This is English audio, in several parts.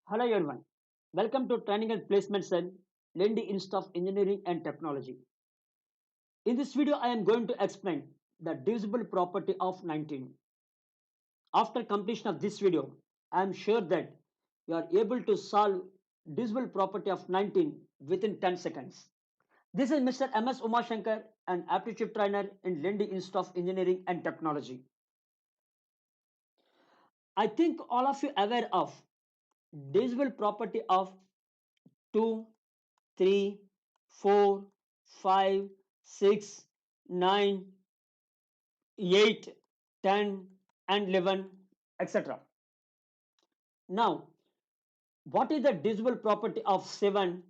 Hello everyone. Welcome to Training and Placement Cell, Lendi Institute of Engineering and Technology. In this video, I am going to explain the divisible property of 19. After completion of this video, I am sure that you are able to solve divisible property of 19 within 10 seconds. This is Mr. M.S. Umashankar, an aptitude trainer in Lendi Institute of Engineering and Technology. I think all of you are aware of divisible property of 2, 3, 4, 5, 6, 9, 8, 10, and 11, etc. Now, what is the divisible property of 7,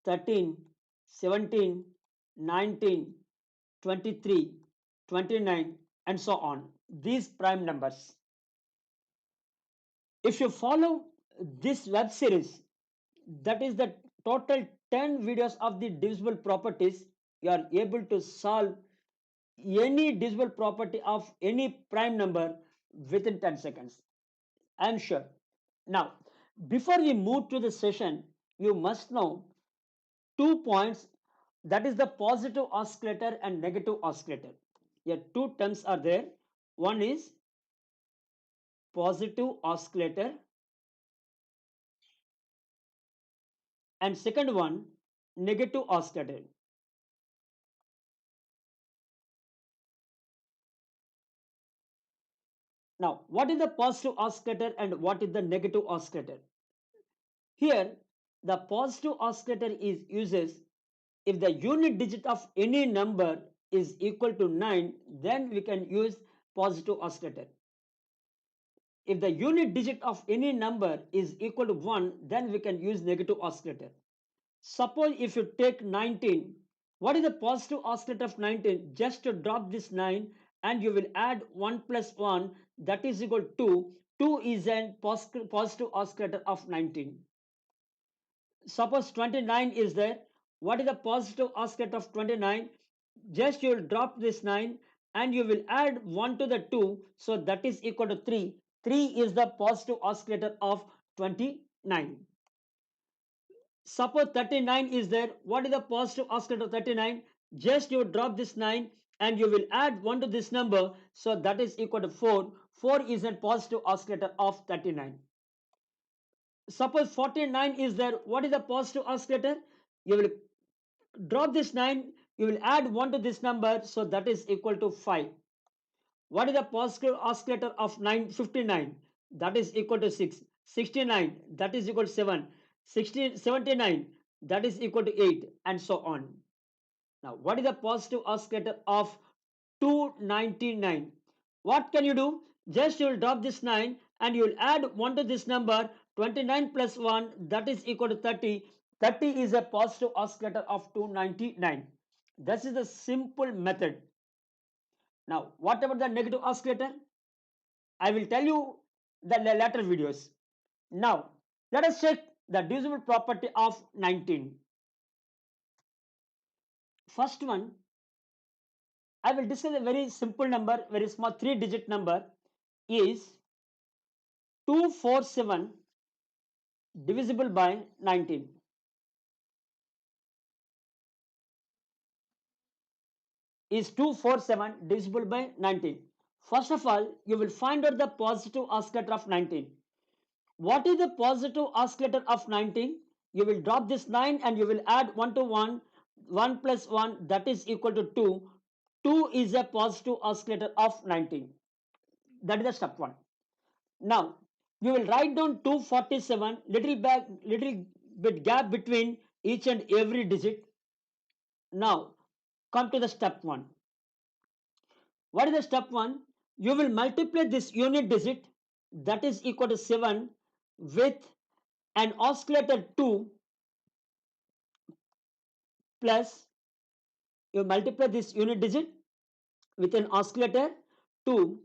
13, 17, 19, 23, 29, and so on? These prime numbers. If you follow this web series, that is the total 10 videos of the divisible properties, you are able to solve any divisible property of any prime number within 10 seconds. I am sure. Now, before we move to the session, you must know 2 points, that is the positive oscillator and negative oscillator. Here, two terms are there. One is positive oscillator, and second one, negative oscillator. Now, what is the positive oscillator and what is the negative oscillator? Here, the positive oscillator is uses if the unit digit of any number is equal to 9, then we can use positive oscillator. If the unit digit of any number is equal to 1, then we can use negative oscillator. Suppose if you take 19, what is the positive oscillator of 19? Just to drop this 9 and you will add 1 plus 1, that is equal to 2. 2 is a positive oscillator of 19. Suppose 29 is there. What is the positive oscillator of 29? Just you will drop this 9 and you will add 1 to the 2. So that is equal to 3. 3 is the positive oscillator of 29. Suppose 39 is there. What is the positive oscillator of 39? Just you drop this 9 and you will add 1 to this number. So that is equal to 4. 4 is a positive oscillator of 39. Suppose 49 is there. What is the positive oscillator? You will drop this 9. You will add 1 to this number. So that is equal to 5. What is the positive oscillator of 59? That is equal to 6. 69, that is equal to 7. 79, that is equal to 8, and so on. Now, what is the positive oscillator of 299? What can you do? Just you will drop this 9 and you will add 1 to this number. 29 plus 1, that is equal to 30. 30 is a positive oscillator of 299. This is the simple method. Now, what about the negative oscillator? I will tell you the later videos. Now, let us check the divisible property of 19. First one, I will discuss a very simple number, very small 3-digit number is 247 divisible by 19. Is 247 divisible by 19. First of all, you will find out the positive oscillator of 19. What is the positive oscillator of 19? You will drop this 9 and you will add 1 to 1. 1 plus 1, that is equal to 2. 2 is a positive oscillator of 19. That is the step 1. Now, you will write down 247, little bit gap between each and every digit. Now, come to the step 1. What is the step 1? You will multiply this unit digit, that is equal to 7, with an oscillator 2, plus you multiply this unit digit with an oscillator 2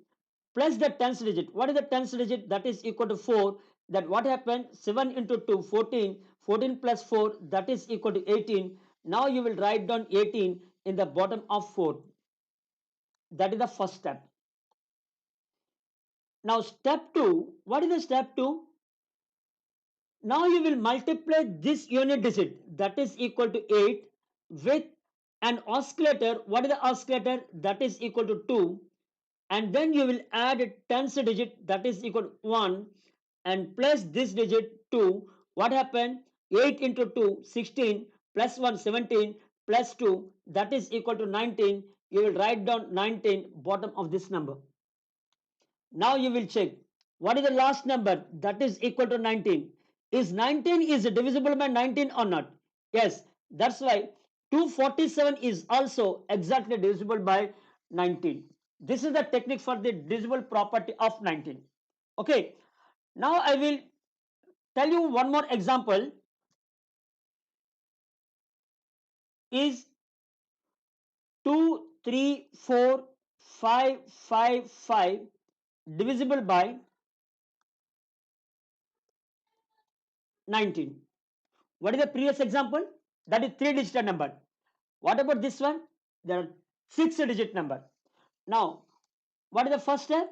plus the tens digit. What is the tens digit? That is equal to 4. That what happened? 7 into 2, 14. 14 plus 4, that is equal to 18. Now you will write down 18 in the bottom of 4. That is the first step. Now step 2. What is the step 2? Now you will multiply this unit digit that is equal to 8 with an oscillator. What is the oscillator? That is equal to 2. And then you will add a tens digit that is equal to 1 and plus this digit 2. What happened? 8 into 2, 16 plus 1, 17 plus 2 that is equal to 19. You will write down 19 bottom of this number. Now you will check what is the last number that is equal to 19. Is 19 is divisible by 19 or not? Yes, that's why 247 is also exactly divisible by 19. This is the technique for the divisible property of 19. Okay, now I will tell you one more example is 2, 3, 4, 5, 5, 5 divisible by 19. What is the previous example? That is 3-digit number. What about this one? There are 6-digit number. Now, what is the first step?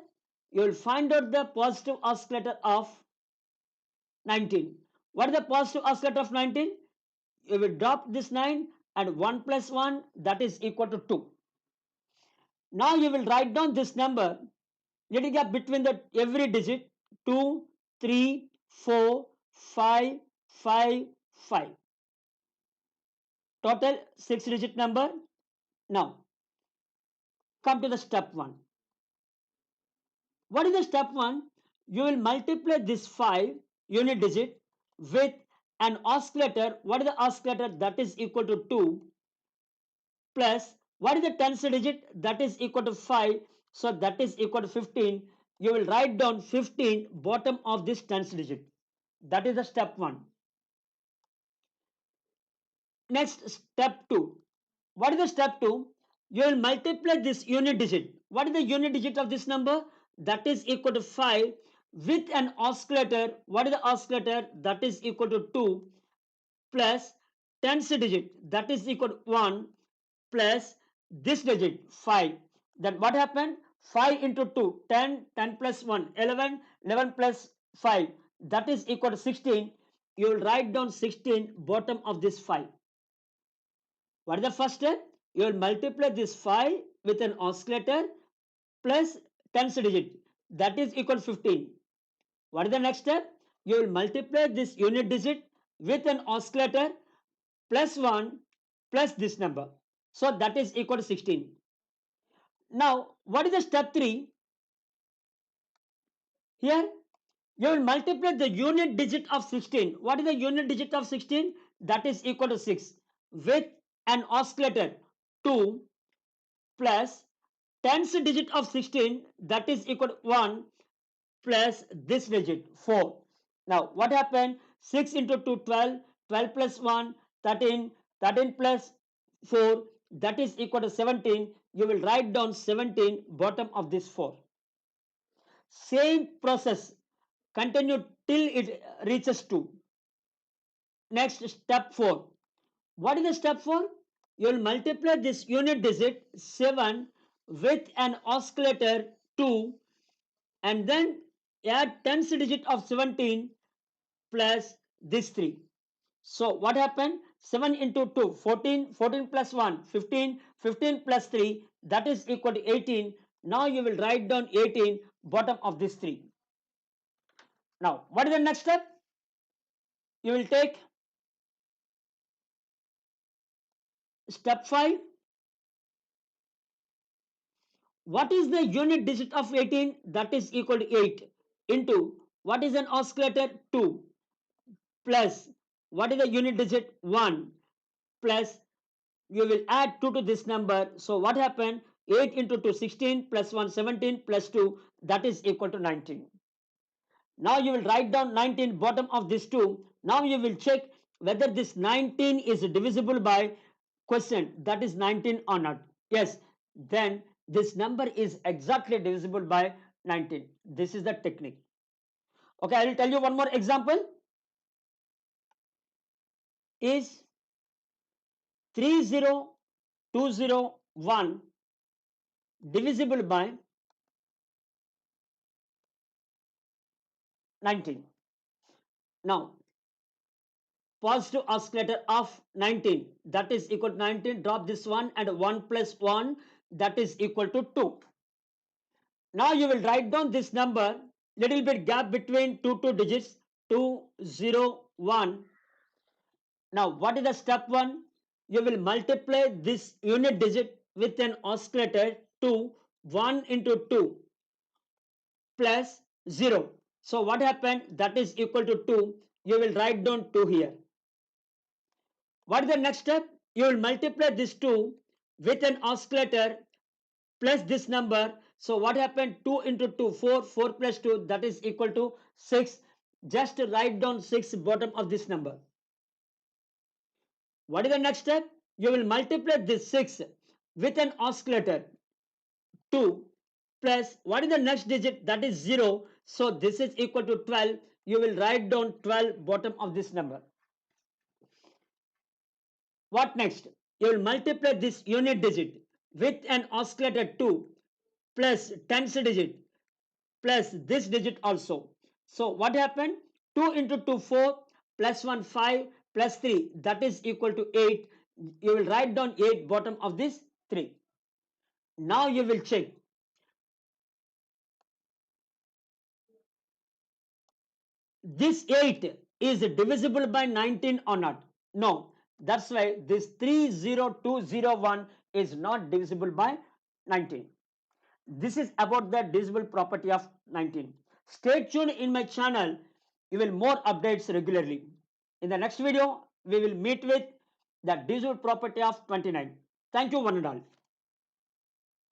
You will find out the positive oscillator of 19. What is the positive oscillator of 19? You will drop this 9 and 1 plus 1 that is equal to 2. Now you will write down this number, little gap between the every digit 2, 3, 4, 5, 5, 5. Total 6-digit number. Now come to the step 1. What is the step 1? You will multiply this 5 unit digit with an oscillator. What is the oscillator? That is equal to 2 plus what is the tens digit? That is equal to 5. So that is equal to 15. You will write down 15 bottom of this tens digit. That is the step 1. Next, step 2. What is the step 2? You will multiply this unit digit. What is the unit digit of this number? That is equal to 5 with an oscillator. What is the oscillator? That is equal to 2 plus tens digit that is equal to 1 plus this digit 5. Then what happened? 5 into 2, 10, 10 plus 1, 11, 11 plus 5 that is equal to 16. You will write down 16 bottom of this 5. What is the first step? You will multiply this 5 with an oscillator plus tens digit that is equal to 15. What is the next step? You will multiply this unit digit with an oscillator plus 1 plus this number. So that is equal to 16. Now, what is the step 3? Here, you will multiply the unit digit of 16. What is the unit digit of 16? That is equal to 6 with an oscillator 2 plus tens digit of 16 that is equal to 1 plus this digit 4. Now what happened? 6 into 2, 12, 12 plus 1, 13, 13 plus 4 that is equal to 17. You will write down 17 bottom of this 4. Same process continue till it reaches 2. Next, step 4. What is the step 4? You will multiply this unit digit 7 with an oscillator 2 and then add tens digit of 17 plus this 3. So what happened? 7 into 2, 14, 14 plus 1, 15, 15 plus 3 that is equal to 18. Now you will write down 18 bottom of this 3. Now what is the next step? You will take step 5. What is the unit digit of 18? That is equal to 8 into what is an oscillator? 2 plus what is the unit digit? 1 plus you will add 2 to this number. So what happened? 8 into 2, 16 plus 1, 17 plus 2 that is equal to 19. Now you will write down 19 bottom of this 2. Now you will check whether this 19 is divisible by question that is 19 or not. Yes, then this number is exactly divisible by 19. This is the technique. Okay, I will tell you one more example is 30201 divisible by 19. Now positive oscillator of 19, that is equal to 19. Drop this one, and 1 plus 1, that is equal to 2. Now you will write down this number, little bit gap between two digits, 201. Now what is the step 1? You will multiply this unit digit with an oscillator to 1 into 2 plus 0. So what happened? That is equal to 2. You will write down 2 here. What is the next step? You will multiply this 2 with an oscillator plus this number. So what happened? 2 into 2, 4, 4 plus 2, that is equal to 6. Just write down 6 bottom of this number. What is the next step? You will multiply this 6 with an oscillator 2 plus, what is the next digit? That is 0. So this is equal to 12. You will write down 12 bottom of this number. What next? You will multiply this unit digit with an oscillator 2 plus tens digit plus this digit also. So what happened? 2 into 2, 4, plus 1, 5, plus 3, that is equal to 8. You will write down 8 bottom of this 3. Now you will check. This 8 is divisible by 19 or not? No. That's why this 30201 is not divisible by 19. This is about the divisible property of 19. Stay tuned in my channel. You will more updates regularly. In the next video, we will meet with the divisible property of 29. Thank you one and all.